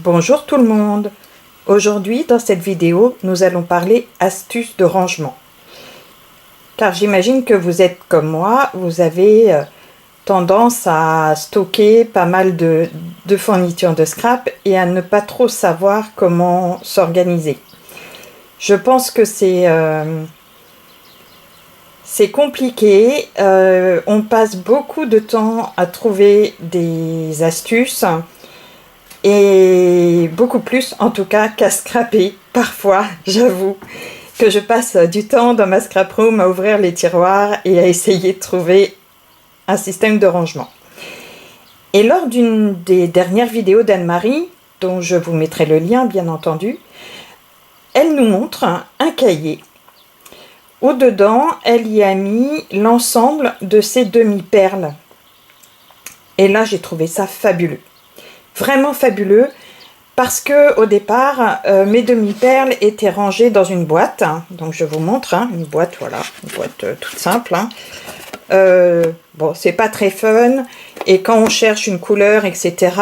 Bonjour tout le monde. Aujourd'hui, dans cette vidéo, nous allons parler astuces de rangement. Car j'imagine que vous êtes comme moi, vous avez tendance à stocker pas mal de fournitures de scrap et à ne pas trop savoir comment s'organiser. Je pense que c'est compliqué. On passe beaucoup de temps à trouver des astuces. Et beaucoup plus, en tout cas, qu'à scraper. Parfois, j'avoue que je passe du temps dans ma scrap room à ouvrir les tiroirs et à essayer de trouver un système de rangement. Et lors d'une des dernières vidéos d'Anne-Marie, dont je vous mettrai le lien bien entendu, elle nous montre un cahier où dedans, elle y a mis l'ensemble de ses demi-perles. Et là, j'ai trouvé ça fabuleux. Vraiment fabuleux parce que au départ mes demi-perles étaient rangées dans une boîte, donc je vous montre une boîte, voilà, une boîte toute simple. Bon, c'est pas très fun et quand on cherche une couleur, etc.,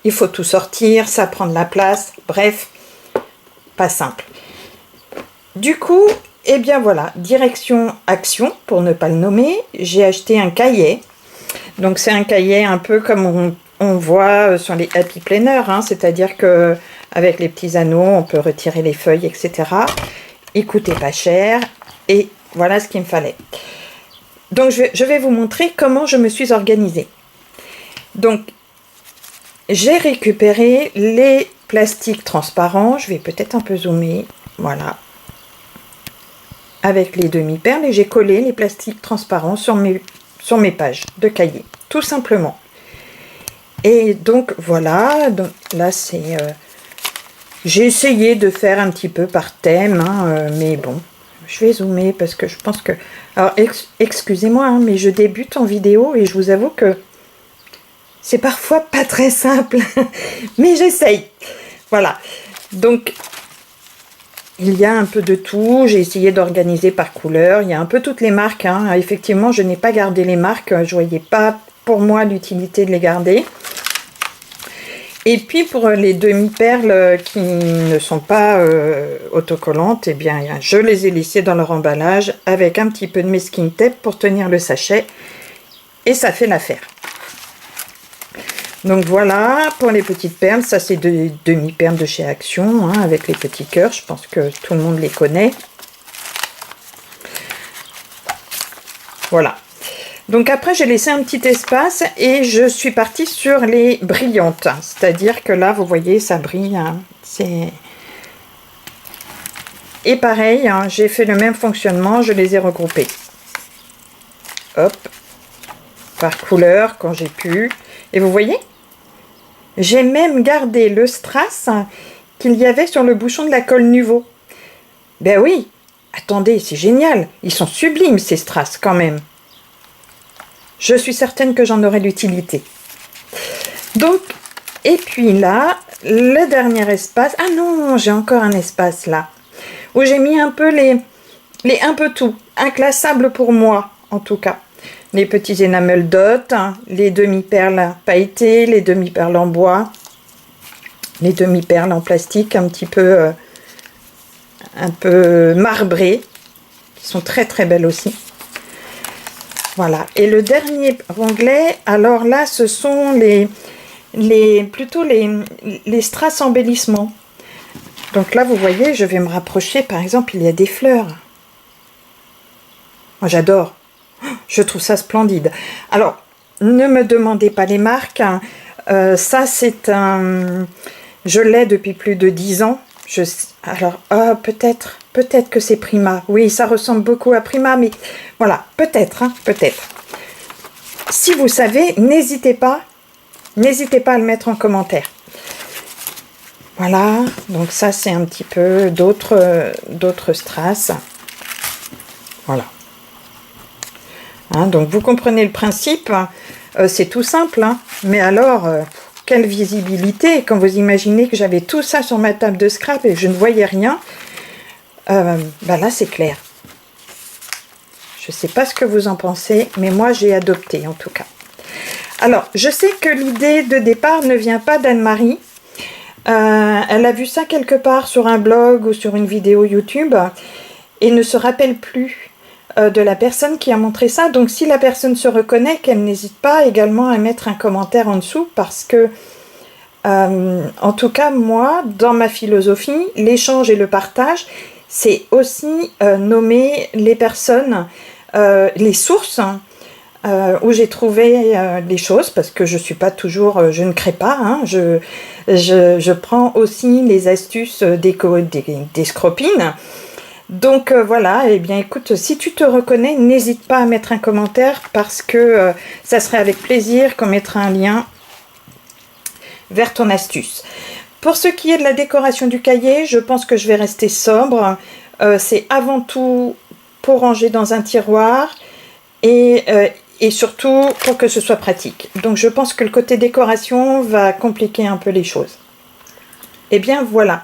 il faut tout sortir, ça prend de la place, bref, pas simple. Du coup, eh bien voilà, direction action, pour ne pas le nommer, j'ai acheté un cahier. Donc c'est un cahier un peu comme on voit sur les happy planners, c'est-à-dire que avec les petits anneaux, on peut retirer les feuilles, etc. Il coûtait pas cher et voilà ce qu'il me fallait. Donc je vais vous montrer comment je me suis organisée. Donc j'ai récupéré les plastiques transparents, je vais peut-être un peu zoomer, voilà, avec les demi-perles et j'ai collé les plastiques transparents sur mes pages de cahier, tout simplement. Et donc voilà, donc là c'est j'ai essayé de faire un petit peu par thème, mais bon, je vais zoomer parce que je pense que, alors excusez-moi, mais je débute en vidéo et je vous avoue que c'est parfois pas très simple, mais j'essaye. Voilà, donc il y a un peu de tout, j'ai essayé d'organiser par couleur, il y a un peu toutes les marques, effectivement je n'ai pas gardé les marques, je voyais pas pour moi l'utilité de les garder. Et puis pour les demi-perles qui ne sont pas autocollantes, eh bien je les ai laissées dans leur emballage avec un petit peu de masking tape pour tenir le sachet et ça fait l'affaire. Donc voilà pour les petites perles, ça c'est des demi-perles de chez Action avec les petits cœurs, je pense que tout le monde les connaît. Voilà. Donc après j'ai laissé un petit espace et je suis partie sur les brillantes, c'est-à-dire que là vous voyez ça brille, et pareil, j'ai fait le même fonctionnement, je les ai regroupées. Hop, par couleur quand j'ai pu, et vous voyez, j'ai même gardé le strass qu'il y avait sur le bouchon de la colle Nuvo. Ben oui, attendez, c'est génial, ils sont sublimes ces strass quand même. Je suis certaine que j'en aurai l'utilité. Donc, et puis là, le dernier espace. Ah non, j'ai encore un espace là. Où j'ai mis un peu un peu tout. Inclassable pour moi, en tout cas. Les petits enamel dot, les demi-perles pailletées, les demi-perles en bois, les demi-perles en plastique un peu marbrées, qui sont très très belles aussi. Voilà, et le dernier onglet, alors là, ce sont plutôt les strass embellissements. Donc là, vous voyez, je vais me rapprocher, par exemple, il y a des fleurs. Moi, j'adore. Je trouve ça splendide. Alors, ne me demandez pas les marques. Ça, c'est un... Je l'ai depuis plus de 10 ans. Alors, peut-être que c'est Prima. Oui, ça ressemble beaucoup à Prima, mais voilà, peut-être, peut-être. Si vous savez, n'hésitez pas à le mettre en commentaire. Voilà, donc ça c'est un petit peu d'autres strass. Voilà. Donc vous comprenez le principe, c'est tout simple, mais alors... quelle visibilité quand vous imaginez que j'avais tout ça sur ma table de scrap et que je ne voyais rien. Là, c'est clair. Je ne sais pas ce que vous en pensez, mais moi, j'ai adopté en tout cas. Alors, je sais que l'idée de départ ne vient pas d'Anne-Marie. Elle a vu ça quelque part sur un blog ou sur une vidéo YouTube et ne se rappelle plus de la personne qui a montré ça. Donc si la personne se reconnaît, qu'elle n'hésite pas également à mettre un commentaire en dessous, parce que en tout cas moi, dans ma philosophie, l'échange et le partage, c'est aussi nommer les personnes, les sources où j'ai trouvé les choses, parce que je suis pas toujours, je ne crée pas, hein, je prends aussi les astuces des scropines. Donc voilà, eh bien écoute, si tu te reconnais, n'hésite pas à mettre un commentaire, parce que ça serait avec plaisir qu'on mettra un lien vers ton astuce. Pour ce qui est de la décoration du cahier, je pense que je vais rester sobre. C'est avant tout pour ranger dans un tiroir et surtout pour que ce soit pratique. Donc je pense que le côté décoration va compliquer un peu les choses. Et bien voilà,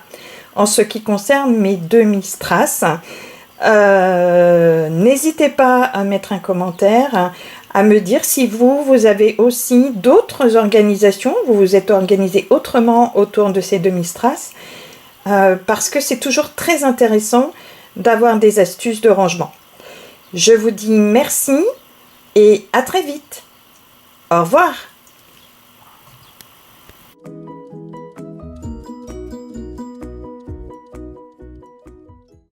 en ce qui concerne mes demi-strass, n'hésitez pas à mettre un commentaire, à me dire si vous avez aussi d'autres organisations, vous vous êtes organisé autrement autour de ces demi-strass, parce que c'est toujours très intéressant d'avoir des astuces de rangement. Je vous dis merci et à très vite. Au revoir.